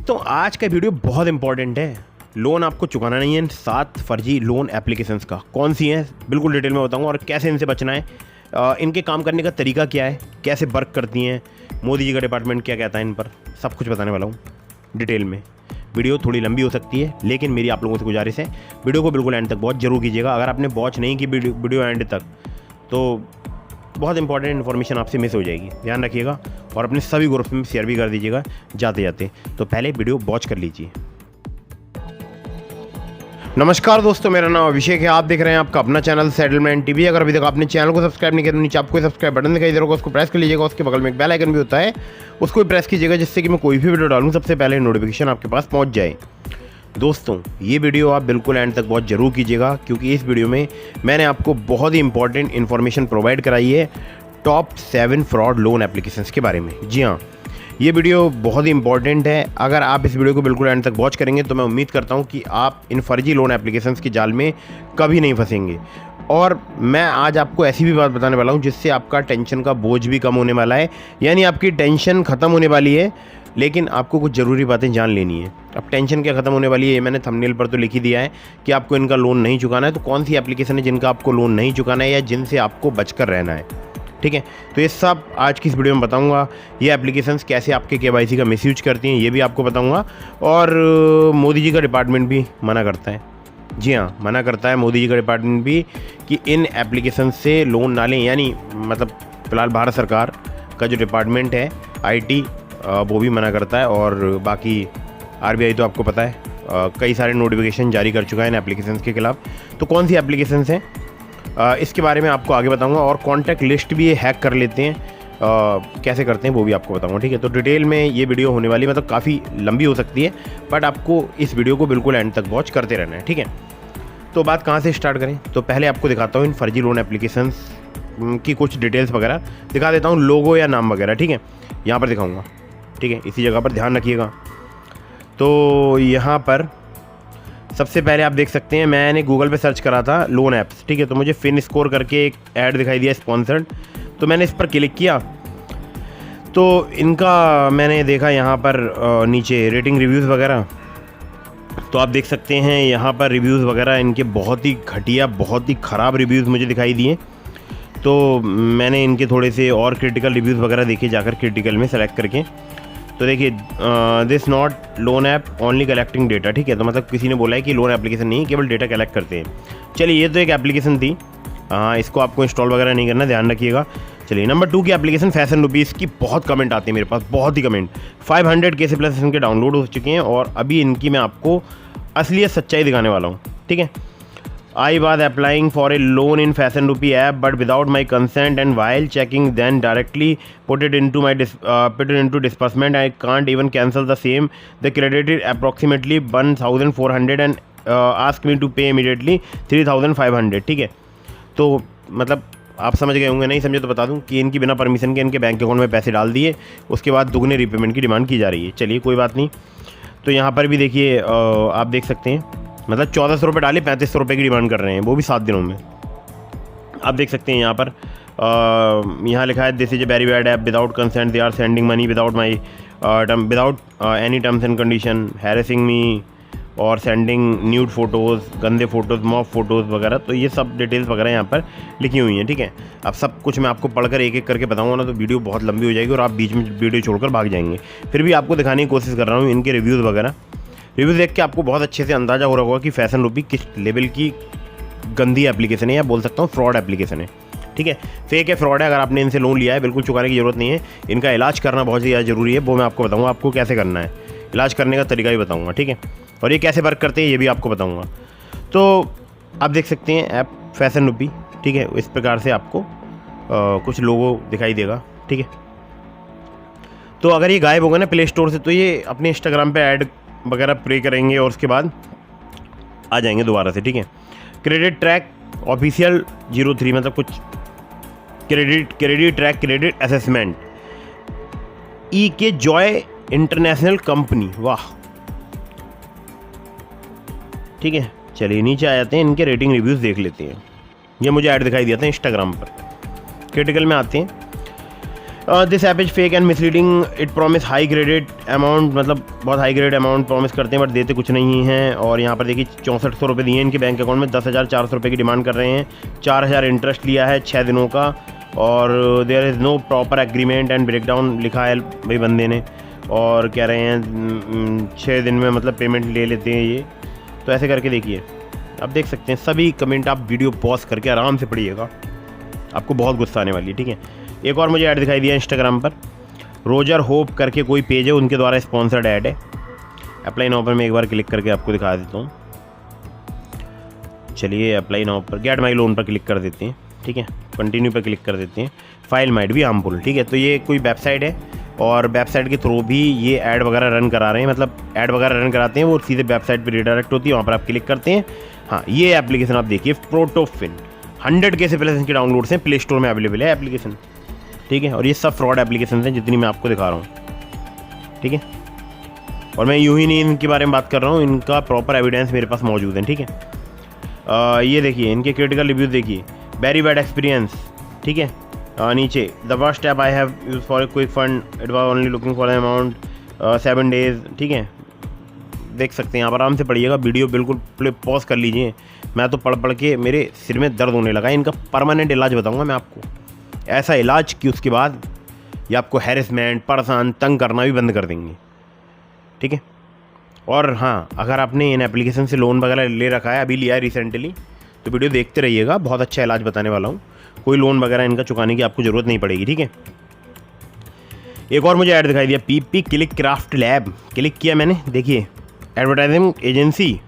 तो आज का वीडियो बहुत इंपॉर्टेंट है। लोन आपको चुकाना नहीं है, 7 फर्जी लोन एप्लीकेशंस का कौन सी हैं बिल्कुल डिटेल में बताऊंगा और कैसे इनसे बचना है, इनके काम करने का तरीका क्या है, कैसे वर्क करती हैं, मोदी जी का डिपार्टमेंट क्या कहता है इन पर, सब कुछ बताने वाला हूँ डिटेल में। वीडियो थोड़ी लंबी हो सकती है लेकिन मेरी आप लोगों से गुजारिश है वीडियो को बिल्कुल एंड तक वॉच जरूर कीजिएगा। अगर आपने वॉच नहीं की वीडियो एंड तक तो बहुत इंपॉर्टेंट इन्फॉर्मेशन आपसे मिस हो जाएगी, ध्यान रखिएगा और अपने सभी ग्रुप्स में शेयर भी कर दीजिएगा जाते जाते। तो पहले वीडियो वॉच कर लीजिए। नमस्कार दोस्तों, मेरा नाम अभिषेक है, आप देख रहे हैं आपका अपना चैनल सेटलमेंट टीवी। अगर अभी तक आपने चैनल को सब्सक्राइब नहीं किया तो नीचे आपको सब्सक्राइब बटन दिखाई दे रहा होगा, उसको प्रेस कर लीजिएगा। उसके बगल में एक बेल आइकन भी होता है, उसको भी प्रेस कीजिएगा जिससे कि मैं कोई भी वीडियो डालूं सबसे पहले नोटिफिकेशन आपके पास पहुंच जाए। दोस्तों ये वीडियो आप बिल्कुल एंड तक वॉच जरूर कीजिएगा क्योंकि इस वीडियो में मैंने आपको बहुत ही इंपॉर्टेंट इन्फॉर्मेशन प्रोवाइड कराई है टॉप 7 फ्रॉड लोन एप्लीकेशंस के बारे में। जी हाँ, ये वीडियो बहुत ही इंपॉर्टेंट है। अगर आप इस वीडियो को बिल्कुल एंड तक वॉच करेंगे तो मैं उम्मीद करता हूँ कि आप इन फर्जी लोन एप्लीकेशंस के जाल में कभी नहीं फंसेंगे। और मैं आज आपको ऐसी भी बात बताने वाला हूँ जिससे आपका टेंशन का बोझ भी कम होने वाला है, यानी आपकी टेंशन ख़त्म होने वाली है। लेकिन आपको कुछ ज़रूरी बातें जान लेनी है। अब टेंशन क्या ख़त्म होने वाली है, ये मैंने थंबनेल पर तो लिख ही दिया है कि आपको इनका लोन नहीं चुकाना है। तो कौन सी एप्लीकेशन है जिनका आपको लोन नहीं चुकाना है या जिनसे आपको बचकर रहना है, ठीक है। तो ये सब आज की इस वीडियो में बताऊंगा। ये एप्लीकेशंस कैसे आपके केवाईसी का मिसयूज करती हैं ये भी आपको बताऊंगा। और मोदी जी का डिपार्टमेंट भी मना करता है, जी हाँ मना करता है मोदी जी का डिपार्टमेंट भी कि इन एप्लीकेशन से लोन ना लें। यानी मतलब फ़िलहाल भारत सरकार का जो डिपार्टमेंट है IT वो भी मना करता है। और बाकी RBI तो आपको पता है कई सारे नोटिफिकेशन जारी कर चुका है इन एप्लीकेशंस के खिलाफ। तो कौन सी एप्लीकेशंस हैं इसके बारे में आपको आगे बताऊंगा। और कॉन्टैक्ट लिस्ट भी ये हैक कर लेते हैं, कैसे करते हैं वो भी आपको बताऊंगा, ठीक है। तो डिटेल में ये वीडियो होने वाली, मतलब काफ़ी लंबी हो सकती है बट आपको इस वीडियो को बिल्कुल एंड तक वॉच करते रहना है, ठीक है। तो बात कहाँ से स्टार्ट करें, तो पहले आपको दिखाता हूँ इन फर्जी लोन एप्लीकेशंस की कुछ डिटेल्स वगैरह दिखा देता हूँ, लोगो या नाम वगैरह, ठीक है। यहाँ पर दिखाऊँगा, ठीक है, इसी जगह पर ध्यान रखिएगा। तो यहाँ पर सबसे पहले आप देख सकते हैं मैंने गूगल पे सर्च करा था लोन ऐप्स, ठीक है। तो मुझे फिन स्कोर करके एक ऐड दिखाई दिया स्पॉन्सर्ड, तो मैंने इस पर क्लिक किया। तो इनका मैंने देखा यहाँ पर नीचे रेटिंग रिव्यूज़ वगैरह, तो आप देख सकते हैं यहाँ पर रिव्यूज़ वगैरह इनके बहुत ही घटिया, बहुत ही ख़राब रिव्यूज़ मुझे दिखाई दिए। तो मैंने इनके थोड़े से और क्रिटिकल रिव्यूज़ वगैरह देखे जाकर, क्रिटिकल में सेलेक्ट करके। तो देखिए this not loan app only collecting data, ठीक है। तो मतलब किसी ने बोला है कि लोन एप्लीकेशन नहीं, केवल डेटा कलेक्ट करते हैं। चलिए ये तो एक एप्लीकेशन थी, हाँ इसको आपको इंस्टॉल वगैरह नहीं करना, ध्यान रखिएगा। चलिए नंबर 2 की एप्लीकेशन फैशन रुपीज़ की बहुत कमेंट आते हैं मेरे पास, बहुत ही कमेंट, 500K से प्लस इनके डाउनलोड हो चुके हैं। और अभी इनकी मैं आपको असलियत सच्चाई दिखाने वाला हूँ, ठीक है। I was applying for a loan in Fashion Rupee app, but without my consent, and while checking, then directly put it into disbursement. I can't even cancel the same. They credited approximately 1,400 and asked me to pay immediately 3,500, ठीक है। तो मतलब आप समझ गए होंगे, नहीं समझे तो बता दूं कि इनकी बिना परमिशन के इनके बैंक अकाउंट में पैसे डाल दिए, उसके बाद दुगने रीपेमेंट की डिमांड की जा रही है। चलिए कोई बात नहीं। तो यहाँ पर भी देखिए आप देख सकते हैं, मतलब 1400 रुपये डाले, 3500 रुपये की डिमांड कर रहे हैं, वो भी 7 दिनों में। आप देख सकते हैं यहाँ पर यहाँ लिखा है this is a very bad app, without consent they are sending money without my without any terms and condition, harassing me और सेंडिंग न्यूड फोटोज़, गंदे फोटोज़, मॉफ फोटोज़ वगैरह। तो ये सब डिटेल्स वगैरह यहाँ पर लिखी हुई हैं, ठीक है। अब सब कुछ मैं आपको पढ़कर एक एक करके बताऊँगा ना तो वीडियो बहुत लंबी हो जाएगी और आप बीच में वीडियो छोड़कर भाग जाएंगे। फिर भी आपको दिखाने की कोशिश कर रहा हूँ इनके रिव्यूज़ वगैरह। रिव्यू देख के आपको बहुत अच्छे से अंदाज़ा हो रहा होगा कि फैशन रुपी किस लेवल की गंदी एप्लीकेशन है, या बोल सकता हूँ फ्रॉड एप्लीकेशन है, ठीक है। फेक है, फ्रॉड है। अगर आपने इनसे लोन लिया है बिल्कुल चुकाने की ज़रूरत नहीं है। इनका इलाज करना बहुत ज़्यादा ज़रूरी है, वो मैं आपको बताऊँगा आपको कैसे करना है, इलाज करने का तरीका भी बताऊँगा, ठीक है। और ये कैसे वर्क करते हैं ये भी आपको बताऊँगा। तो आप देख सकते हैं ऐप फैशन रुपी, ठीक है। इस प्रकार से आपको कुछ लोगो दिखाई देगा, ठीक है। तो अगर ये गायब होगा ना प्ले स्टोर से तो ये अपने इंस्टाग्राम पे ऐड वगैरह प्ले करेंगे और उसके बाद आ जाएंगे दोबारा से, ठीक है। क्रेडिट ट्रैक ऑफिशियल 03, मतलब कुछ credit track credit assessment EK Joy international company, वाह, ठीक है। चलिए नीचे आ जाते हैं, इनके रेटिंग रिव्यूज़ देख लेते हैं। ये मुझे ऐड दिखाई दिया था इंस्टाग्राम पर, क्रिटिकल में आते हैं। This app is fake and misleading, it promise high graded amount, मतलब बहुत हाई ग्रेड अमाउंट प्रॉमिस करते हैं बट देते कुछ नहीं हैं। और यहाँ पर देखिए 6400 रुपये दिए इनके बैंक अकाउंट में, 10,400 रुपये की डिमांड कर रहे हैं, 4000 इंटरेस्ट लिया है 6 दिनों का, और there is no proper agreement and breakdown लिखा है भाई बंदे ने, और कह रहे हैं 6 दिन में मतलब पेमेंट ले लेते हैं ये। तो ऐसे करके देखिए, आप देख सकते हैं सभी कमेंट, आप वीडियो पॉज करके आराम से पढ़िएगा, आपको बहुत गुस्सा आने वाली है, ठीक है। एक और मुझे ऐड दिखाई दिया इंस्टाग्राम पर, रोजर होप करके कोई पेज है, उनके द्वारा स्पॉन्सर्ड ऐड है। अप्लाई नाउ पर मैं एक बार क्लिक करके आपको दिखा देता हूँ। चलिए अप्लाई नाउ पर गेट माई लोन पर क्लिक कर देते हैं, ठीक है। कंटिन्यू पर क्लिक कर देते हैं। फाइल माइट बी हार्मफुल, ठीक है। तो ये कोई वेबसाइट है और वेबसाइट के थ्रू भी ये ऐड वगैरह रन करा रहे हैं, मतलब ऐड वगैरह रन कराते हैं, वो सीधे वेबसाइट पर रिडायरेक्ट होती है, वहाँ पर आप क्लिक करते हैं। हाँ, ये एप्लीकेशन आप देखिए, प्रोटोफिन 100K से प्लस इनके डाउनलोड्स हैं, प्ले स्टोर में अवेलेबल है एप्लीकेशन, ठीक है। और ये सब फ्रॉड एप्लीकेशन हैं जितनी मैं आपको दिखा रहा हूँ, ठीक है। और मैं यूँ ही नहीं इनके बारे में बात कर रहा हूँ, इनका प्रॉपर एविडेंस मेरे पास मौजूद है, ठीक है। ये देखिए इनके क्रिटिकल रिव्यू देखिए, वेरी बैड एक्सपीरियंस, ठीक है। नीचे the worst app I have use for quick fund, it was only looking for amount 7 days, ठीक है। देख सकते हैं आप, आराम से पढ़िएगा, वीडियो बिल्कुल पॉज कर लीजिए। मैं तो पढ़ पढ़ के मेरे सिर में दर्द होने लगा। इनका परमानेंट इलाज बताऊंगा मैं आपको, ऐसा इलाज कि उसके बाद ये आपको हैरेसमेंट, परेशान, तंग करना भी बंद कर देंगे, ठीक है। और हाँ, अगर आपने इन एप्लीकेशन से लोन वगैरह ले रखा है, अभी लिया है रिसेंटली, तो वीडियो देखते रहिएगा, बहुत अच्छा इलाज बताने वाला हूँ। कोई लोन वगैरह इनका चुकाने की आपको ज़रूरत नहीं पड़ेगी, ठीक है। एक और मुझे ऐड दिखाई दिया, PP click craft lab, click किया मैंने, देखिए एडवर्टाइजिंग एजेंसी,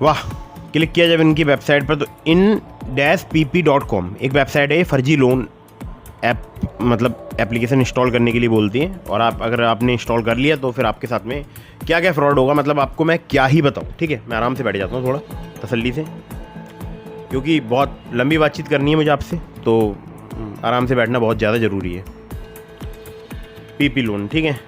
वाह। क्लिक किया जब इनकी वेबसाइट पर, तो in-pp.com एक वेबसाइट है, फर्जी लोन ऐप, मतलब एप्लीकेशन इंस्टॉल करने के लिए बोलती है। और आप अगर आपने इंस्टॉल कर लिया तो फिर आपके साथ में क्या क्या फ्रॉड होगा, मतलब आपको मैं क्या ही बताऊँ, ठीक है। मैं आराम से बैठ जाता हूँ थोड़ा तसल्ली से, क्योंकि बहुत लंबी बातचीत करनी है मुझे आपसे, तो आराम से बैठना बहुत ज़्यादा ज़रूरी है। पीपी लोन, ठीक है।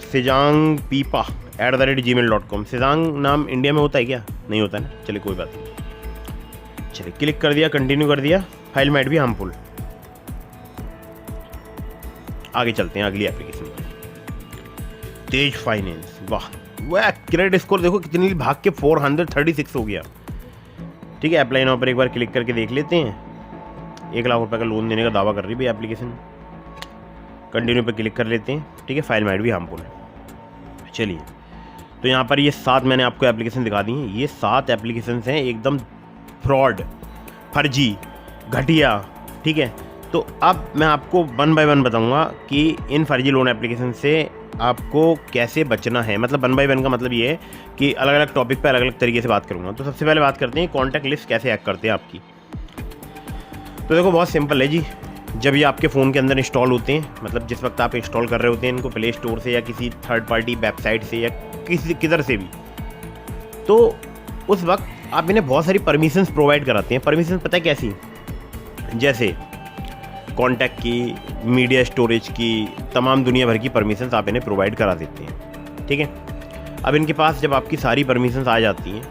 सिजांग पीपा @gmail.com। सिजांग नाम इंडिया में होता है क्या? नहीं होता ना, चलिए कोई बात नहीं। चलिए क्लिक कर दिया, कंटिन्यू कर दिया, फाइल माइट भी हार्मफुल। आगे चलते हैं अगली एप्लीकेशन पर, तेज फाइनेंस, वाह। वह क्रेडिट स्कोर देखो कितनी भाग के 436 हो गया, ठीक है। अप्लाई नाउ पर एक बार क्लिक करके देख लेते हैं। 1 लाख रुपए का लोन देने का दावा कर रही भाई एप्लीकेशन। कंटिन्यू पर क्लिक कर लेते हैं, ठीक है। फाइल माइट भी हार्मफुल। चलिए, तो यहाँ पर ये 7 मैंने आपको एप्लीकेशन दिखा दी हैं। ये 7 एप्लीकेशन हैं एकदम फ्रॉड, फर्जी, घटिया, ठीक है। तो अब मैं आपको 1 बाय 1 बताऊँगा कि इन फर्जी लोन एप्लीकेशन से आपको कैसे बचना है। मतलब 1 बाय 1 का मतलब ये है कि अलग अलग टॉपिक पर अलग अलग तरीके से बात करूँगा। तो सबसे पहले बात करते हैं कॉन्टैक्ट लिस्ट कैसे हैक करते हैं आपकी। तो देखो बहुत सिंपल है जी। जब ये आपके फ़ोन के अंदर इंस्टॉल होते हैं, मतलब जिस वक्त आप इंस्टॉल कर रहे होते हैं इनको प्ले स्टोर से या किसी थर्ड पार्टी वेबसाइट से या किधर से भी, तो उस वक्त आप इन्हें बहुत सारी परमिशंस प्रोवाइड कराते हैं। परमिशंस पता है कैसी? जैसे कॉन्टैक्ट की, मीडिया स्टोरेज की, तमाम दुनिया भर की परमिशंस आप इन्हें प्रोवाइड करा देते हैं, ठीक है। अब इनके पास जब आपकी सारी परमिशंस आ जाती हैं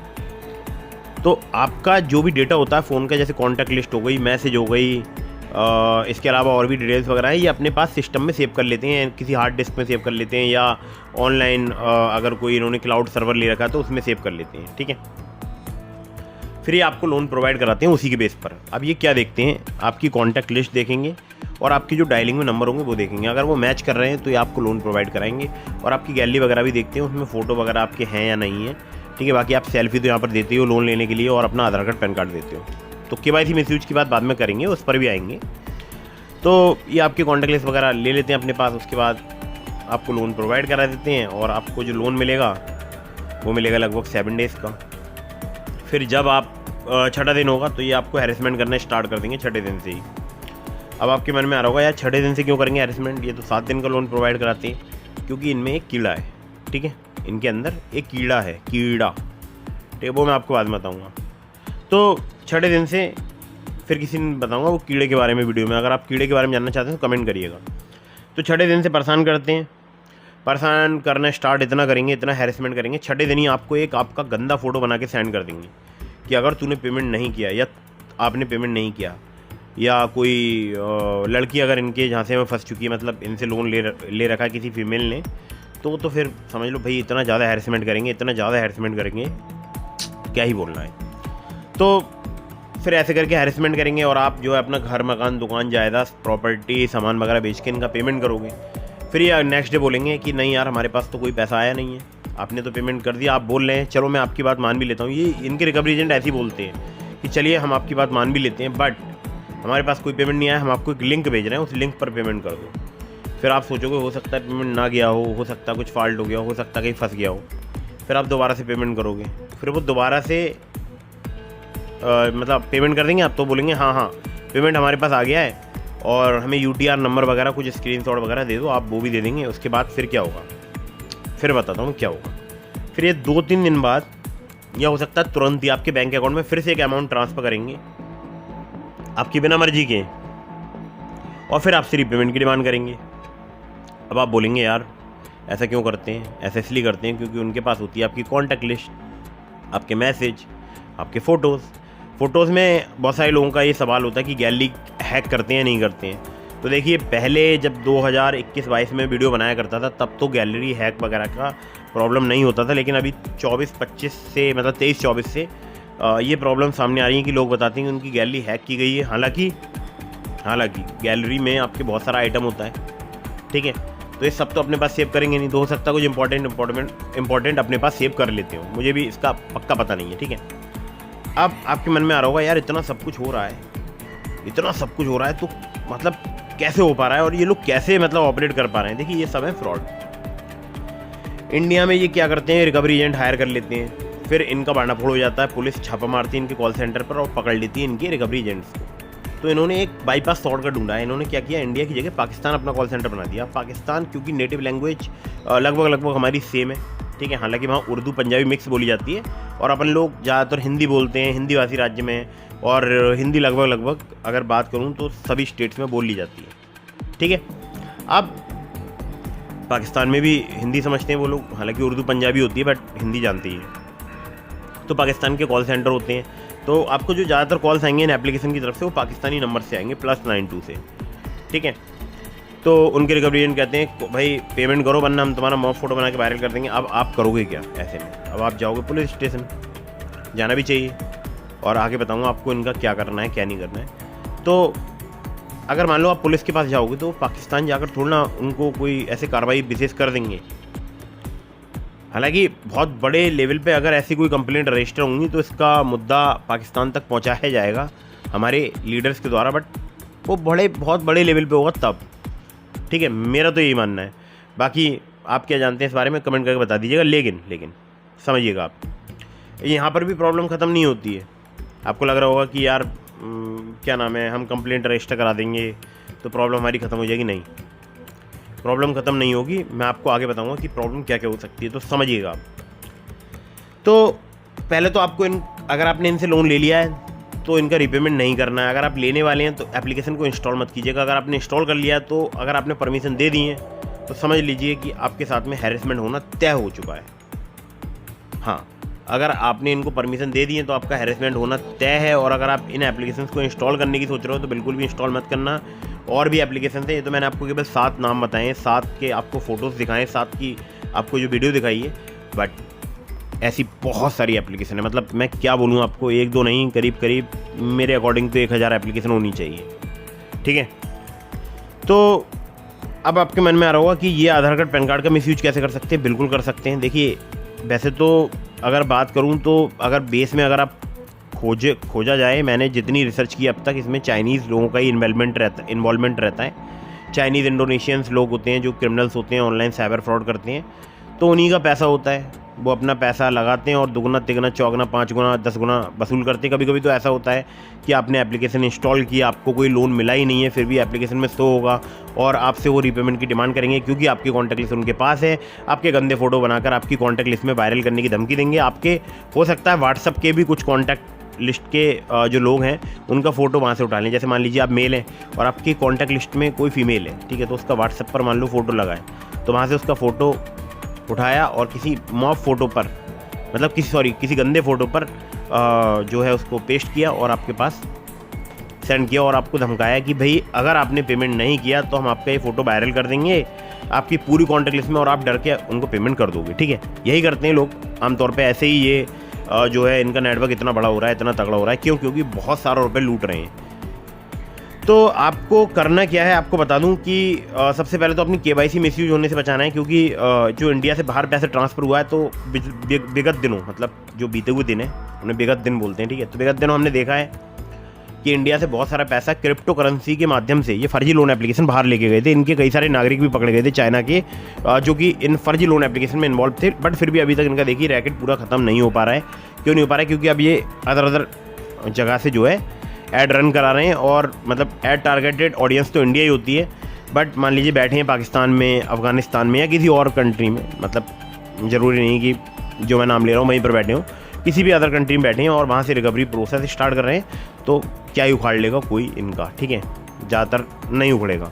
तो आपका जो भी डेटा होता है फ़ोन का, जैसे कॉन्टैक्ट लिस्ट हो गई, मैसेज हो गई, इसके अलावा और भी डिटेल्स वगैरह है, ये अपने पास सिस्टम में सेव कर लेते हैं, किसी हार्ड डिस्क में सेव कर लेते हैं, या ऑनलाइन अगर कोई इन्होंने क्लाउड सर्वर ले रखा है तो उसमें सेव कर लेते हैं, ठीक है। फिर ये आपको लोन प्रोवाइड कराते हैं उसी के बेस पर। अब ये क्या देखते हैं, आपकी कॉन्टैक्ट लिस्ट देखेंगे और आपकी जो डायलिंग में नंबर होंगे वो देखेंगे। अगर वो मैच कर रहे हैं तो ये आपको लोन प्रोवाइड कराएंगे। और आपकी गैलरी वगैरह भी देखते हैं, उसमें फ़ोटो वगैरह आपके हैं या नहीं है, ठीक है। बाकी आप सेल्फी तो यहाँ पर देते हो लोन लेने के लिए, और अपना आधार कार्ड, पैन कार्ड देते हो। तो KYC मिसयूज की बात बाद में करेंगे, उस पर भी आएंगे। तो ये आपके कॉन्टैक्ट लिस्ट वगैरह ले लेते हैं अपने पास, उसके बाद आपको लोन प्रोवाइड करा देते हैं। और आपको जो लोन मिलेगा वो मिलेगा लगभग 7 days का। फिर जब आप 6ठा दिन होगा तो ये आपको हैरेसमेंट करना स्टार्ट कर देंगे 6ठे दिन से ही। अब आपके मन में आ रहा होगा यार 6ठे दिन से क्यों करेंगे हैरेसमेंट, ये तो 7 दिन का लोन प्रोवाइड कराते हैं। क्योंकि इनमें एक कीड़ा है, ठीक है, इनके अंदर एक कीड़ा है, कीड़ा, ठीक है, वो मैं आपको बाद में बताऊँगा। तो 6ठे दिन से फिर किसी ने बताऊँगा वो कीड़े के बारे में वीडियो में। अगर आप कीड़े के बारे में जानना चाहते हैं तो कमेंट करिएगा। तो 6ठे दिन से परेशान करते हैं, परेशान करना स्टार्ट इतना करेंगे, इतना हैरेसमेंट करेंगे, 6ठे दिन ही आपको एक आपका गंदा फ़ोटो बना के सेंड कर देंगे कि अगर तूने पेमेंट नहीं किया या आपने पेमेंट नहीं किया या कोई लड़की अगर इनके झांसे में फंस चुकी है, मतलब इनसे लोन ले रखा है किसी फीमेल ने, तो फिर समझ लो भाई इतना ज़्यादा हैरेसमेंट करेंगे, इतना ज़्यादा हैरेसमेंट करेंगे, क्या ही बोलना है। तो फिर ऐसे करके हैरेसमेंट करेंगे और आप जो है अपना घर, मकान, दुकान, जायदाद, प्रॉपर्टी, सामान वगैरह बेच के इनका पेमेंट करोगे। फिर ये नेक्स्ट डे बोलेंगे कि नहीं यार हमारे पास तो कोई पैसा आया नहीं है, आपने तो पेमेंट कर दिया। आप बोल रहे हैं चलो मैं आपकी बात मान भी लेता हूँ, ये इनके रिकवरी एजेंट ऐसे ही बोलते हैं कि चलिए हम आपकी बात मान भी लेते हैं, बट हमारे पास कोई पेमेंट नहीं आया, हम आपको एक लिंक भेज रहे हैं, उस लिंक पर पेमेंट कर दो। फिर आप सोचोगे हो सकता है पेमेंट ना गया हो सकता है कुछ फॉल्ट हो गया हो सकता है कहीं फंस गया हो। फिर आप दोबारा से पेमेंट करोगे, फिर वो दोबारा से मतलब पेमेंट कर देंगे आप, तो बोलेंगे हाँ पेमेंट हमारे पास आ गया है और हमें UTR नंबर वगैरह कुछ स्क्रीनशॉट वगैरह दे दो, आप वो भी दे देंगे। उसके बाद फिर क्या होगा, फिर बताता हूँ क्या होगा। फिर ये 2-3 दिन बाद या हो सकता है तुरंत ही आपके बैंक अकाउंट में फिर से एक अमाउंट ट्रांसफ़र करेंगे आपकी बिना मर्जी के, और फिर आपसे रीपेमेंट की डिमांड करेंगे। अब आप बोलेंगे यार ऐसा क्यों करते हैं, ऐसा इसलिए करते हैं क्योंकि उनके पास होती है आपकी कॉन्टैक्ट लिस्ट, आपके मैसेज, आपके फ़ोटोज़ में बहुत सारे लोगों का ये सवाल होता है कि गैलरी हैक करते हैं नहीं करते हैं। तो देखिए पहले जब 2021-22 में वीडियो बनाया करता था तब तो गैलरी हैक वगैरह का प्रॉब्लम नहीं होता था, लेकिन अभी 24-25 से मतलब 23-24 से ये प्रॉब्लम सामने आ रही है कि लोग बताते हैं कि उनकी गैलरी हैक की गई है। हालांकि गैलरी में आपके बहुत सारा आइटम होता है, ठीक है, तो ये सब तो अपने पास सेव करेंगे नहीं, तो हो सकता है कुछ इंपॉर्टेंट अपने पास सेव कर लेते हो, मुझे भी इसका पक्का पता नहीं है, ठीक है। अब आपके मन में आ रहा होगा यार इतना सब कुछ हो रहा है तो मतलब कैसे हो पा रहा है और ये लोग कैसे मतलब ऑपरेट कर पा रहे हैं। देखिए ये सब है फ्रॉड। इंडिया में ये क्या करते हैं, रिकवरी एजेंट हायर कर लेते हैं, फिर इनका भांडाफोड़ हो जाता है, पुलिस छापा मारती है इनके कॉल सेंटर पर और पकड़ लेती है इनके रिकवरी एजेंट्स को। तो इन्होंने एक बाईपास शॉर्टकट ढूंढा है। इन्होंने क्या किया, इंडिया की जगह पाकिस्तान अपना कॉल सेंटर बना दिया। पाकिस्तान क्योंकि नेटिव लैंग्वेज लगभग हमारी सेम है, ठीक है, हालांकि वहाँ उर्दू पंजाबी मिक्स बोली जाती है और अपन लोग ज़्यादातर हिंदी बोलते हैं, हिंदी भाषी राज्य में, और हिंदी लगभग अगर बात करूँ तो सभी स्टेट्स में बोली जाती है, ठीक है। अब पाकिस्तान में भी हिंदी समझते हैं वो लोग, हालांकि उर्दू पंजाबी होती है बट हिंदी जानती है। तो पाकिस्तान के कॉल सेंटर होते हैं, तो आपको जो ज़्यादातर कॉल्स आएंगे इन एप्लीकेशन की तरफ से वो पाकिस्तानी नंबर से आएंगे +92 से, ठीक है। तो उनके रिकवरी एजेंट कहते हैं भाई पेमेंट करो वरना हम तुम्हारा मॉब फोटो बना के वायरल कर देंगे। अब आप करोगे क्या ऐसे में, अब आप जाओगे पुलिस स्टेशन, जाना भी चाहिए, और आगे बताऊंगा आपको इनका क्या करना है क्या नहीं करना है। तो अगर मान लो आप पुलिस के पास जाओगे तो पाकिस्तान जाकर थोड़ा ना उनको कोई ऐसे कार्रवाई विशेष कर देंगे। हालांकि बहुत बड़े लेवल पे अगर ऐसी कोई कंप्लेंट रजिस्टर होंगी तो इसका मुद्दा पाकिस्तान तक पहुंचाया जाएगा हमारे लीडर्स के द्वारा, बट वो बहुत बड़े लेवल पे होगा तब, ठीक है, मेरा तो यही मानना है। बाकी आप क्या जानते हैं इस बारे में कमेंट करके बता दीजिएगा। लेकिन समझिएगा आप, यहाँ पर भी प्रॉब्लम ख़त्म नहीं होती है। आपको लग रहा होगा कि यार क्या नाम है, हम कंप्लेंट रजिस्टर करा देंगे तो प्रॉब्लम हमारी ख़त्म हो जाएगी। नहीं, प्रॉब्लम ख़त्म नहीं होगी। मैं आपको आगे बताऊंगा कि प्रॉब्लम क्या क्या हो सकती है, तो समझिएगा आप। तो पहले तो आपको अगर आपने इनसे लोन ले लिया है तो इनका रीपेमेंट नहीं करना है। अगर आप लेने वाले हैं तो एप्लीकेशन को इंस्टॉल मत कीजिएगा। अगर आपने इंस्टॉल कर लिया तो अगर आपने परमिशन दे दी है तो समझ लीजिए कि आपके साथ में हैरेसमेंट होना तय हो चुका है। हाँ, अगर आपने इनको परमिशन दे दी है तो आपका हैरेसमेंट होना तय है। और अगर आप इन एप्लीकेशंस को इंस्टॉल करने की सोच रहे हो तो बिल्कुल भी इंस्टॉल मत करना। और भी एप्लीकेशन है, ये तो मैंने आपको केवल 7 नाम बताए हैं, 7 के आपको फ़ोटोज़ दिखाएँ, 7 की आपको जो वीडियो दिखाई है, बट ऐसी बहुत सारी एप्लीकेशन है। मतलब मैं क्या बोलूँ आपको, 1-2 नहीं, करीब मेरे अकॉर्डिंग तो 1000 एप्लीकेशन होनी चाहिए, ठीक है। तो अब आपके मन में आ रहा होगा कि ये आधार कार्ड पैन कार्ड का मिसयूज कैसे कर सकते हैं। बिल्कुल कर सकते हैं। देखिए वैसे तो अगर बात करूं तो अगर बेस में अगर आप खोजा जाए, मैंने जितनी रिसर्च की अब तक, इसमें चाइनीज़ लोगों का ही इन्वॉल्वमेंट रहता है। चाइनीज़ इंडोनेशियंस लोग होते हैं जो क्रिमिनल्स होते हैं, ऑनलाइन साइबर फ्रॉड करते हैं, तो उन्हीं का पैसा होता है। वो अपना पैसा लगाते हैं और दुगना तिगना चौगुना 5 गुना 10 गुना वसूल करते हैं। कभी कभी तो ऐसा होता है कि आपने एप्लीकेशन इंस्टॉल किया, आपको कोई लोन मिला ही नहीं है, फिर भी एप्लीकेशन में शो होगा और आपसे वो रीपेमेंट की डिमांड करेंगे क्योंकि आपकी कॉन्टैक्ट लिस्ट उनके पास है। आपके गंदे फोटो बनाकर आपकी कॉन्टैक्ट लिस्ट में वायरल करने की धमकी देंगे। आपके हो सकता है व्हाट्सअप के भी कुछ कॉन्टैक्ट लिस्ट के जो लोग हैं उनका फ़ोटो वहाँ से उठा लें। जैसे मान लीजिए आप मेल हैं और आपकी कॉन्टैक्ट लिस्ट में कोई फीमेल है, ठीक है, तो उसका व्हाट्सअप पर मान लो फ़ोटो लगाए, तो वहाँ से उसका फ़ोटो उठाया और किसी मॉब फोटो पर, मतलब किसी गंदे फ़ोटो पर जो है उसको पेस्ट किया और आपके पास सेंड किया और आपको धमकाया कि भाई अगर आपने पेमेंट नहीं किया तो हम आपका ये फ़ोटो वायरल कर देंगे आपकी पूरी कॉन्टैक्ट लिस्ट में और आप डर के उनको पेमेंट कर दोगे, ठीक है। यही करते हैं लोग आमतौर पे, ऐसे ही ये जो है इनका नेटवर्क इतना बड़ा हो रहा है, इतना तगड़ा हो रहा है। क्यों? क्योंकि बहुत सारा रुपये लूट रहे हैं। तो आपको करना क्या है, आपको बता दूं कि सबसे पहले तो अपनी KYC मिसयूज होने से बचाना है, क्योंकि जो इंडिया से बाहर पैसे ट्रांसफ़र हुआ है तो विगत दिनों, मतलब जो बीते हुए दिन है उन्हें विगत दिन बोलते हैं, ठीक है। तो विगत दिनों हमने देखा है कि इंडिया से बहुत सारा पैसा क्रिप्टो करेंसी के माध्यम से ये फर्जी लोन एप्लीकेशन बाहर लेके गए थे। इनके कई सारे नागरिक भी पकड़े गए थे चाइना के, जो कि इन फर्जी लोन एप्लीकेशन में इन्वॉल्व थे। बट फिर भी अभी तक इनका देखिए रैकेट पूरा ख़त्म नहीं हो पा रहा है। क्यों नहीं हो पा रहा है? क्योंकि अब ये अदर अदर जगह से जो है ऐड रन करा रहे हैं, और मतलब ऐड टारगेटेड ऑडियंस तो इंडिया ही होती है, बट मान लीजिए बैठे हैं पाकिस्तान में, अफ़गानिस्तान में या किसी और कंट्री में, मतलब ज़रूरी नहीं कि जो मैं नाम ले रहा हूँ वहीं पर बैठे हों, किसी भी अदर कंट्री में बैठे हैं और वहाँ से रिकवरी प्रोसेस स्टार्ट कर रहे हैं। तो क्या ही उखाड़ लेगा कोई इनका, ठीक है, ज़्यादातर नहीं उखड़ेगा।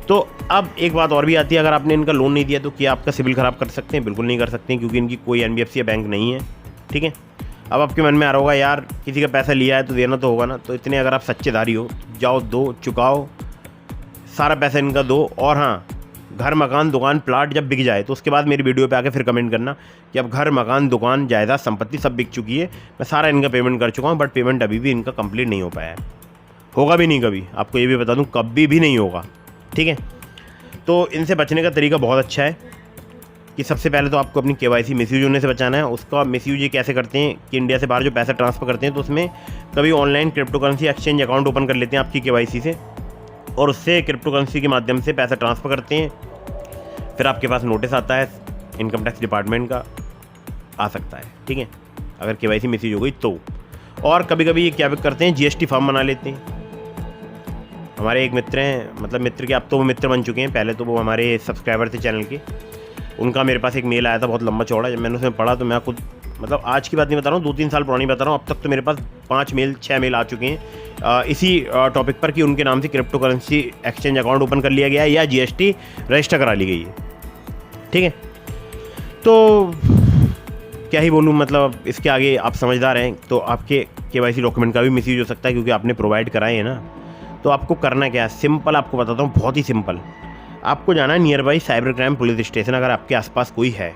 तो अब एक बात और भी आती है, अगर आपने इनका लोन नहीं दिया तो क्या आपका सिविल ख़राब कर सकते हैं? बिल्कुल नहीं कर सकते हैं, क्योंकि इनकी कोई NBFC या बैंक नहीं है, ठीक है। अब आपके मन में आ रहा होगा यार किसी का पैसा लिया है तो देना तो होगा ना, तो इतने अगर आप सच्चेदारी हो, जाओ दो, चुकाओ, सारा पैसा इनका दो। और हाँ, घर मकान दुकान प्लाट जब बिक जाए तो उसके बाद मेरी वीडियो पे आके फिर कमेंट करना कि अब घर मकान दुकान जायदाद संपत्ति सब बिक चुकी है, मैं सारा इनका पेमेंट कर चुका हूँ, बट पेमेंट अभी भी इनका कंप्लीट नहीं हो पाया है, होगा भी नहीं कभी, आपको ये भी बता दूँ कभी भी नहीं होगा, ठीक है। तो इनसे बचने का तरीका बहुत अच्छा है कि सबसे पहले तो आपको अपनी KYC मिसयूज होने से बचाना है। उसका मिसयूज ये कैसे करते हैं कि इंडिया से बाहर जो पैसा ट्रांसफ़र करते हैं तो उसमें कभी online crypto currency exchange account open कर लेते हैं आपकी KYC से, और उससे क्रिप्टो करेंसी के माध्यम से पैसा ट्रांसफ़र करते हैं। फिर आपके पास नोटिस आता है इनकम टैक्स डिपार्टमेंट का, आ सकता है, ठीक है, अगर KYC मिसयूज हो गई तो। और कभी कभी ये क्या करते हैं, GST फॉर्म बना लेते हैं। हमारे एक मित्र हैं, मतलब मित्र के अब तो वो मित्र बन चुके हैं, पहले तो वो हमारे सब्सक्राइबर थे चैनल के। उनका मेरे पास एक मेल आया था बहुत लंबा चौड़ा, जब मैंने उसमें पढ़ा तो मैं खुद, मतलब आज की बात नहीं बता रहा हूँ, 2-3 साल पुरानी बता रहा हूँ, अब तक तो मेरे पास 5-6 मेल आ चुके हैं इसी टॉपिक पर कि उनके नाम से crypto currency exchange account open कर लिया गया है या GST रजिस्टर करा ली गई है, ठीक है। तो क्या ही बोलूँ, मतलब इसके आगे आप समझदार हैं तो आपके KYC डॉक्यूमेंट का भी मिसयूज हो सकता है, क्योंकि आपने प्रोवाइड कराए हैं ना। तो आपको करना क्या है, सिंपल आपको बताता हूँ, बहुत ही सिंपल। आपको जाना है near by cyber crime police station, अगर आपके आसपास कोई है,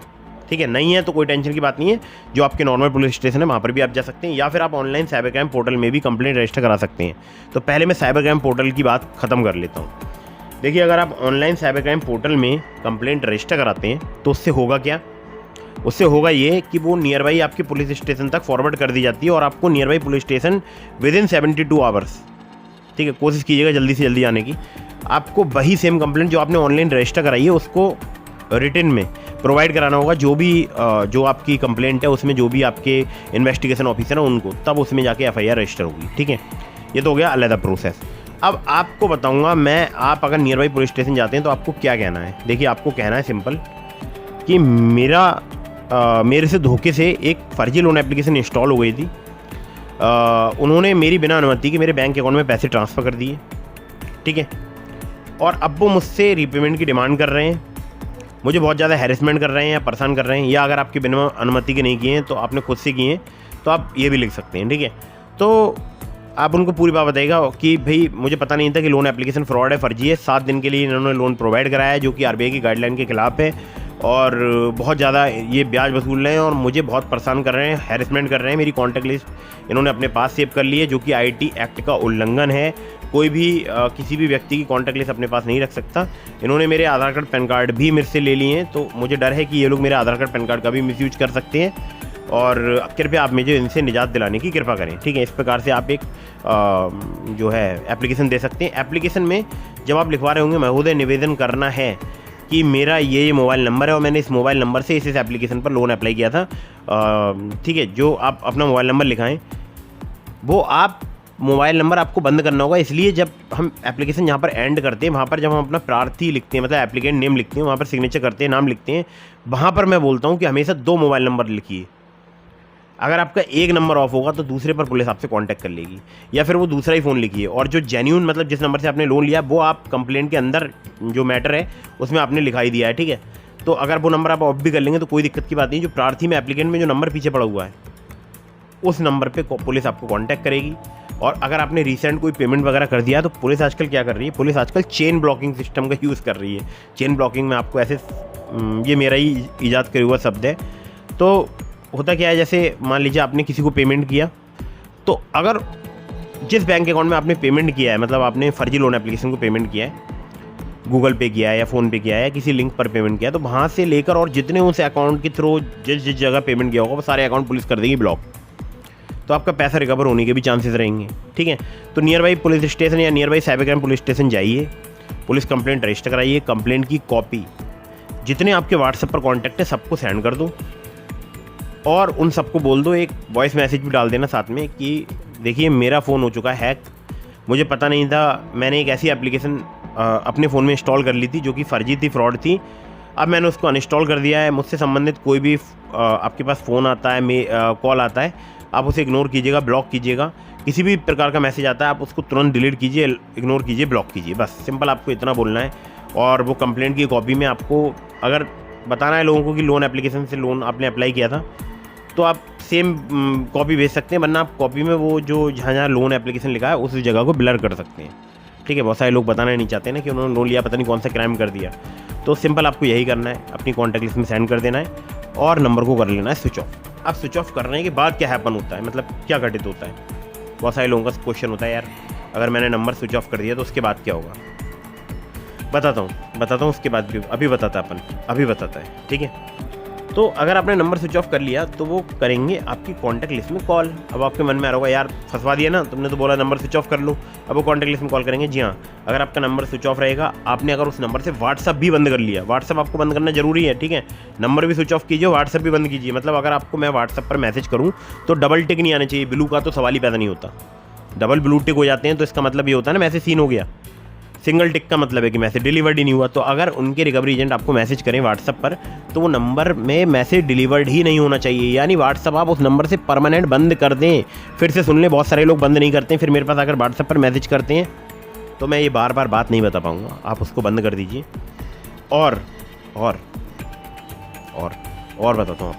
ठीक है। नहीं है तो कोई टेंशन की बात नहीं है, जो आपके नॉर्मल पुलिस स्टेशन है वहाँ पर भी आप जा सकते हैं, या फिर आप ऑनलाइन साइबर क्राइम पोर्टल में भी कंप्लेंट रजिस्टर करा सकते हैं। तो पहले मैं साइबर क्राइम पोर्टल की बात ख़त्म कर लेता हूँ। देखिए, अगर आप ऑनलाइन साइबर क्राइम पोर्टल में कंप्लेंट रजिस्टर कराते हैं तो उससे होगा क्या, उससे होगा ये कि वो नियर बाई आपके पुलिस स्टेशन तक फॉरवर्ड कर दी जाती है, और आपको near by police station within 72 hours, ठीक है, कोशिश कीजिएगा जल्दी से जल्दी आने की, आपको वही सेम कंप्लेंट जो आपने ऑनलाइन रजिस्टर कराई है उसको रिटन में प्रोवाइड कराना होगा। जो भी जो आपकी कंप्लेंट है उसमें जो भी आपके इन्वेस्टिगेशन ऑफिसर हैं उनको, तब उसमें जाके FIR रजिस्टर होगी, ठीक है। ये तो हो गया अलग प्रोसेस। अब आपको बताऊंगा मैं, आप अगर नियर बाई पुलिस स्टेशन जाते हैं तो आपको क्या कहना है। देखिए, आपको कहना है सिंपल कि मेरे से धोखे से एक फर्जी लोन एप्लीकेशन इंस्टॉल हो गई थी, उन्होंने मेरी बिना अनुमति के मेरे बैंक अकाउंट में पैसे ट्रांसफ़र कर दिए, ठीक है, और अब वो मुझसे रीपेमेंट की डिमांड कर रहे हैं, मुझे बहुत ज़्यादा हैरेसमेंट कर रहे हैं या परेशान कर रहे हैं, या अगर आपके बिना अनुमति के नहीं किए हैं तो आपने खुद से किए हैं, तो आप ये भी लिख सकते हैं, ठीक है। तो आप उनको पूरी बात बताइएगा कि भाई मुझे पता नहीं था कि लोन एप्लीकेशन फ्रॉड है, फर्जी है, 7 दिन के लिए इन्होंने लोन प्रोवाइड कराया है जो कि RBI की गाइडलाइन के खिलाफ है, और बहुत ज़्यादा ये ब्याज वसूल रहे हैं और मुझे बहुत परेशान कर रहे हैं, हैरेसमेंट कर रहे हैं। मेरी कॉन्टैक्ट लिस्ट इन्होंने अपने पास सेव कर ली है, जो कि IT एक्ट का उल्लंघन है। कोई भी किसी भी व्यक्ति की कॉन्टैक्ट लिस्ट अपने पास नहीं रख सकता। इन्होंने मेरे आधार कार्ड पैन कार्ड भी मेरे से ले लिए हैं, तो मुझे डर है कि ये लोग मेरे आधार कार्ड पैन कार्ड का भी मिसयूज कर सकते हैं, और कृपया आप मुझे इनसे निजात दिलाने की कृपा करें, ठीक है। इस प्रकार से आप एक जो है एप्लीकेशन दे सकते हैं। एप्लीकेशन में जब आप लिखवा रहे होंगे, महोदय निवेदन करना है कि मेरा ये मोबाइल नंबर है और मैंने इस मोबाइल नंबर से इस एप्लीकेशन पर लोन अप्लाई किया था, ठीक है। जो आप अपना मोबाइल नंबर लिखाएं, वो आप मोबाइल नंबर आपको बंद करना होगा, इसलिए जब हम एप्लीकेशन यहाँ पर एंड करते हैं, वहाँ पर जब हम अपना प्रार्थी लिखते हैं, मतलब एप्लीकेंट नेम लिखते हैं, वहाँ पर सिग्नेचर करते हैं, नाम लिखते हैं, वहाँ पर मैं बोलता हूँ कि हमेशा 2 मोबाइल नंबर लिखिए। अगर आपका एक नंबर ऑफ होगा तो दूसरे पर पुलिस आपसे कांटेक्ट कर लेगी, या फिर वो दूसरा ही फ़ोन लिखिए, और जो जेन्यून मतलब जिस नंबर से आपने लोन लिया वो आप कंप्लेंट के अंदर जो मैटर है उसमें आपने लिखाई दिया है, ठीक है। तो अगर वो नंबर आप ऑफ भी कर लेंगे तो कोई दिक्कत की बात नहीं। जो प्रार्थी में एप्लीकेंट में जो नंबर पीछे पड़ा हुआ है उस नंबर पे पुलिस आपको कांटेक्ट करेगी, और अगर आपने रिसेंट कोई पेमेंट वगैरह कर दिया तो पुलिस आजकल क्या कर रही है, पुलिस आजकल चेन ब्लॉकिंग सिस्टम का यूज़ कर रही है। चेन ब्लॉकिंग में आपको ऐसे, ये मेरा ही ईजाद किया हुआ शब्द है। तो होता क्या है, जैसे मान लीजिए आपने किसी को पेमेंट किया, तो अगर जिस बैंक अकाउंट में आपने पेमेंट किया है, मतलब आपने फर्जी लोन एप्लीकेशन को पेमेंट किया है, गूगल पे किया है या फ़ोन पे किया है या किसी लिंक पर पेमेंट किया है, तो वहाँ से लेकर और जितने उस अकाउंट के थ्रू जिस जगह पेमेंट किया होगा वो सारे अकाउंट पुलिस कर देगी ब्लॉक। तो आपका पैसा रिकवर होने के भी चांसेस रहेंगे। ठीक है, तो नियर बाई पुलिस स्टेशन या near by cyber crime police station जाइए, पुलिस कंप्लेंट रजिस्टर कराइए, कंप्लेंट की कॉपी जितने आपके व्हाट्सएप पर कॉन्टैक्ट है सबको सेंड कर दो, और उन सबको बोल दो, एक वॉइस मैसेज भी डाल देना साथ में कि देखिए मेरा फ़ोन हो चुका है हैक, मुझे पता नहीं था, मैंने एक ऐसी एप्लीकेशन अपने फ़ोन में इंस्टॉल कर ली थी जो कि फ़र्जी थी, फ्रॉड थी, अब मैंने उसको अनइंस्टॉल कर दिया है। मुझसे संबंधित कोई भी आपके पास फ़ोन आता है, कॉल आता है, आप उसे इग्नोर कीजिएगा, ब्लॉक कीजिएगा। किसी भी प्रकार का मैसेज आता है आप उसको तुरंत डिलीट कीजिए, इग्नोर कीजिए, ब्लॉक कीजिए, बस सिंपल आपको इतना बोलना है। और वो कंप्लेंट की कॉपी में आपको अगर बताना है लोगों को कि लोन एप्लीकेशन से लोन आपने अप्लाई किया था, तो आप सेम कॉपी भेज सकते हैं, वरना आप कॉपी में वो जो जहाँ लोन एप्लीकेशन लिखा है उस जगह को ब्लर कर सकते हैं। ठीक है, बहुत सारे लोग बताना नहीं चाहते ना कि उन्होंने लोन लिया, पता नहीं कौन सा क्राइम कर दिया। तो सिंपल आपको यही करना है, अपनी कॉन्टैक्ट लिस्ट में सेंड कर देना है और नंबर को कर लेना है स्विच ऑफ। अब स्विच ऑफ करने के बाद क्या हैपन होता है, मतलब क्या घटित होता है, बहुत सारे लोगों का क्वेश्चन होता है, यार अगर मैंने नंबर स्विच ऑफ कर दिया तो उसके बाद क्या होगा। बताता हूँ उसके बाद भी, अभी बताता है। ठीक है, तो अगर आपने नंबर स्विच ऑफ कर लिया तो वो करेंगे आपकी कॉन्टैक्ट लिस्ट में कॉल। अब आपके मन में आ रहा होगा, यार फंसवा दिया ना, तुमने तो बोला नंबर स्विच ऑफ कर लो, अब वो कॉन्टैक्ट लिस्ट में कॉल करेंगे। जी हाँ, अगर आपका नंबर स्विच ऑफ रहेगा, आपने अगर उस नंबर से व्हाट्सअप भी बंद कर लिया, व्हाट्सअप आपको बंद करना जरूरी है। ठीक है, नंबर भी स्विच ऑफ कीजिए, व्हाट्सअप भी बंद कीजिए। मतलब अगर आपको मैं व्हाट्सअप पर मैसेज करूँ तो डबल टिक नहीं आना चाहिए, ब्लू का तो सवाल ही पैदा नहीं होता। डबल ब्लू टिक हो जाते हैं तो इसका मतलब ये होता है ना मैसेज सीन हो गया। सिंगल टिक का मतलब है कि मैसेज डिलीवर्ड ही नहीं हुआ। तो अगर उनके रिकवरी एजेंट आपको मैसेज करें व्हाट्सएप पर, तो वो नंबर में मैसेज डिलीवर्ड ही नहीं होना चाहिए, यानी व्हाट्सएप आप उस नंबर से परमानेंट बंद कर दें। फिर से सुन लें, बहुत सारे लोग बंद नहीं करते हैं, फिर मेरे पास अगर व्हाट्सएप पर मैसेज करते हैं तो मैं ये बार बार बात नहीं बता पाऊँगा, आप उसको बंद कर दीजिए। और बताता हूँ,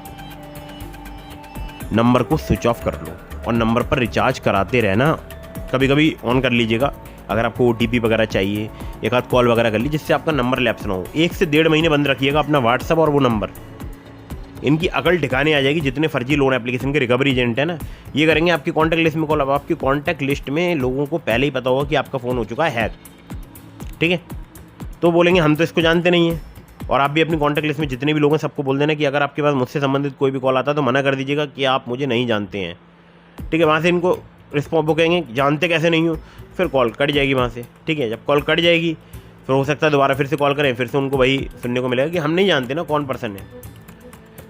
नंबर को स्विच ऑफ कर लो और नंबर पर रिचार्ज कराते रहना, कभी कभी ऑन कर लीजिएगा। अगर आपको OTP वगैरह चाहिए, एक आध कॉल वगैरह कर ली जिससे आपका नंबर लैप्स ना हो। 1 से 1.5 महीने बंद रखिएगा अपना व्हाट्सएप और वो नंबर, इनकी अकल ठिकाने आ जाएगी। जितने फर्जी लोन एप्लीकेशन के रिकवरी एजेंट है ना, ये करेंगे आपकी कॉन्टैक्ट लिस्ट में कॉल। अब आपकी कॉन्टैक्ट लिस्ट में लोगों को पहले ही पता होगा कि आपका फ़ोन हो चुका है हैक। ठीक है, तो बोलेंगे हम तो इसको जानते नहीं हैं। और आप भी अपनी कॉन्टैक्ट लिस्ट में जितने भी लोग हैं सबको बोल देना कि अगर आपके पास मुझसे संबंधित कोई भी कॉल आता है तो मना कर दीजिएगा कि आप मुझे नहीं जानते हैं। ठीक है, वहाँ से इनको रिस्पॉन्स वो कहेंगे जानते कैसे नहीं हो, फिर कॉल कट जाएगी वहाँ से। ठीक है, जब कॉल कट जाएगी फिर हो सकता है दोबारा फिर से कॉल करें, फिर से उनको वही सुनने को मिलेगा कि हम नहीं जानते ना कौन पर्सन है।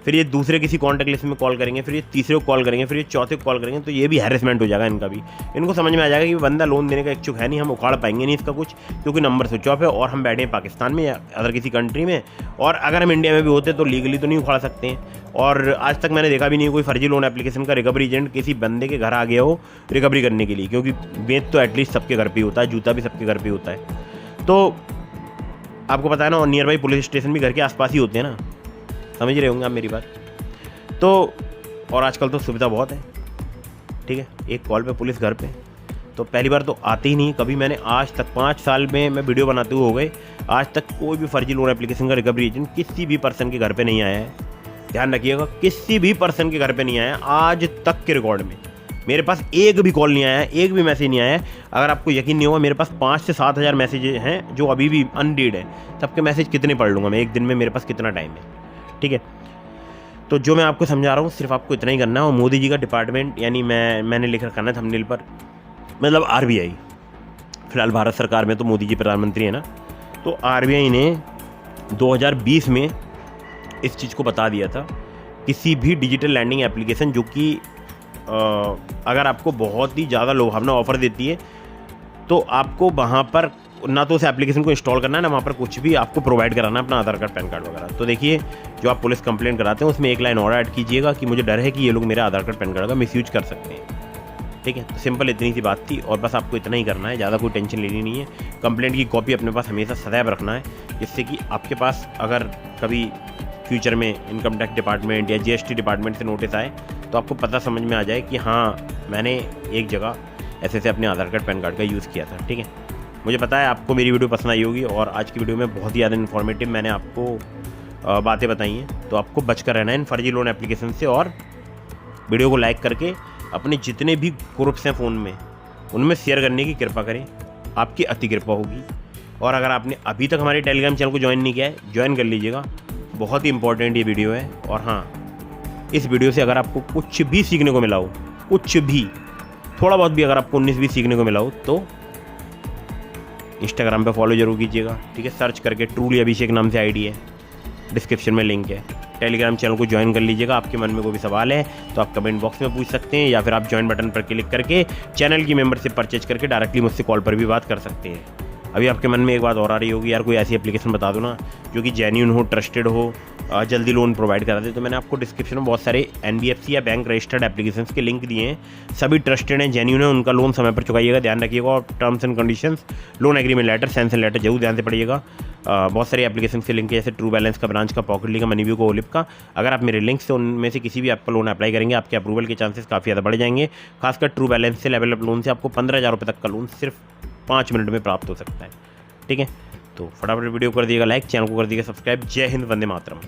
फिर ये दूसरे किसी कॉन्टैक्ट लिस्ट में कॉल करेंगे, फिर ये तीसरे को कॉल करेंगे, फिर ये चौथे को कॉल करेंगे, तो ये भी हैरेसमेंट हो जाएगा इनका भी। इनको समझ में आ जाएगा कि बंदा लोन देने का इच्छुक है नहीं, हम उखाड़ पाएंगे नहीं इसका कुछ, क्योंकि नंबर स्विच ऑफ है और हम बैठे हैं पाकिस्तान में या अदर किसी कंट्री में, और अगर हम इंडिया में भी होते तो लीगली तो नहीं उखाड़ सकते हैं। और आज तक मैंने देखा भी नहीं कोई फर्जी लोन एप्लीकेशन का रिकवरी एजेंट किसी बंदे के घर आ गया हो रिकवरी करने के लिए, क्योंकि बेच तो एटलीस्ट सबके घर पे होता है, जूता भी सबके घर पे होता है। तो आपको पता है ना, और नियर बाई पुलिस स्टेशन भी घर के आसपास ही होते हैं ना, समझ रहे होंगे आप मेरी बात। तो और आजकल तो सुविधा बहुत है। ठीक है, एक कॉल पे पुलिस घर पे, तो पहली बार तो आते ही नहीं। कभी मैंने आज तक 5 साल में मैं वीडियो बनाते हुए हो गए, आज तक कोई भी फर्जी लोन एप्लीकेशन का रिकवरी एजेंट किसी भी पर्सन के घर पे नहीं आया है। ध्यान रखिएगा, किसी भी पर्सन के घर पे नहीं आया आज तक के रिकॉर्ड में। मेरे पास एक भी कॉल नहीं आया है, एक भी मैसेज नहीं आया है। अगर आपको यकीन नहीं होगा, मेरे पास 5 से 7 हज़ार मैसेज हैं जो अभी भी अनरीड है। सबके मैसेज कितने पढ़ लूँगा मैं एक दिन में, मेरे पास कितना टाइम है। ठीक है, तो जो मैं आपको समझा रहा हूँ सिर्फ आपको इतना ही करना है। और मोदी जी का डिपार्टमेंट, यानी मैंने लिख रखा है थंबनेल पर, मतलब RBI, फिलहाल भारत सरकार में तो मोदी जी प्रधानमंत्री है ना, तो RBI ने 2020 में इस चीज़ को बता दिया था, किसी भी डिजिटल लैंडिंग एप्लीकेशन जो कि अगर आपको बहुत ही ज़्यादा लुभावना ऑफर देती है, तो आपको वहाँ पर ना तो उस एप्लीकेशन को इंस्टॉल करना है ना वहाँ पर कुछ भी आपको प्रोवाइड कराना है, अपना आधार कार्ड, पैन कार्ड वगैरह। तो देखिए, जो आप पुलिस कंप्लेंट कराते हैं उसमें एक लाइन और ऐड कीजिएगा कि मुझे डर है कि ये लोग मेरा आधार कार्ड, पैन कार्ड का मिसयूज कर सकते हैं। ठीक है, तो सिंपल इतनी सी बात थी, और बस आपको इतना ही करना है, ज़्यादा कोई टेंशन लेनी नहीं है। कंप्लेंट की कॉपी अपने पास हमेशा सदैव रखना है, जिससे कि आपके पास अगर कभी फ्यूचर में इनकम टैक्स डिपार्टमेंट या GST डिपार्टमेंट से नोटिस आए तो आपको पता समझ में आ जाए कि हाँ, मैंने एक जगह ऐसे से अपने आधार कार्ड पैन कार्ड का यूज़ किया था। ठीक है, मुझे पता है आपको मेरी वीडियो पसंद आई होगी और आज की वीडियो में बहुत ही ज़्यादा इन्फॉर्मेटिव मैंने आपको बातें बताई हैं। तो आपको बचकर रहना है इन फर्जी लोन एप्लीकेशन से, और वीडियो को लाइक करके अपने जितने भी ग्रुप्स हैं फ़ोन में उनमें शेयर करने की कृपा करें, आपकी अति कृपा होगी। और अगर आपने अभी तक हमारे टेलीग्राम चैनल को ज्वाइन नहीं किया है, ज्वाइन कर लीजिएगा, बहुत ही इंपॉर्टेंट ये वीडियो है। और हाँ, इस वीडियो से अगर आपको कुछ भी सीखने को मिला हो, कुछ भी, थोड़ा बहुत भी अगर आपको 19 भी सीखने को मिला हो, तो इंस्टाग्राम पे फॉलो जरूर कीजिएगा। ठीक है, सर्च करके ट्रूली अभिषेक नाम से आईडी है, डिस्क्रिप्शन में लिंक है। टेलीग्राम चैनल को ज्वाइन कर लीजिएगा। आपके मन में कोई भी सवाल है तो आप कमेंट बॉक्स में पूछ सकते हैं, या फिर आप ज्वाइन बटन पर क्लिक करके चैनल की मेंबरशिप परचेज करके डायरेक्टली मुझसे कॉल पर भी बात कर सकते हैं। अभी आपके मन में एक बात और आ रही होगी, यार कोई ऐसी एप्लीकेशन बता दो ना जो कि जेन्युइन हो, ट्रस्टेड हो, जल्दी लोन प्रोवाइड करा दे। तो मैंने आपको डिस्क्रिप्शन में बहुत सारे NBFC या बैंक रजिस्टर्ड एप्लीकेशंस के लिंक दिए हैं। सभी ट्रस्टेड हैं, जेन्युइन है, उनका लोन समय पर चुकाइएगा, ध्यान रखिएगा। और terms and conditions, loan agreement letter, sanction letter जरूर ध्यान से पढ़िएगा। बहुत सारे एप्लीकेशन के लिंक है, जैसे ट्रू बैलेंस का, ब्रांच का, पॉकेटली का, मनीव्यू का, ओलिप का। अगर आप मेरे लिंक से उनमें से किसी भी आपका लोन अप्लाई करेंगे, आपके अप्रूवल के चांसेस काफ़ी ज़्यादा बढ़ जाएंगे। खासकर ट्रू बैलेंस से, लेवल अप लोन से आपको 15,000 रुपये तक का लोन सिर्फ 5 मिनट में प्राप्त हो सकता है। ठीक है, तो फटाफट वीडियो कर दिएगा लाइक, चैनल को कर दिएगा सब्सक्राइब। जय हिंद, वंदे मातरम।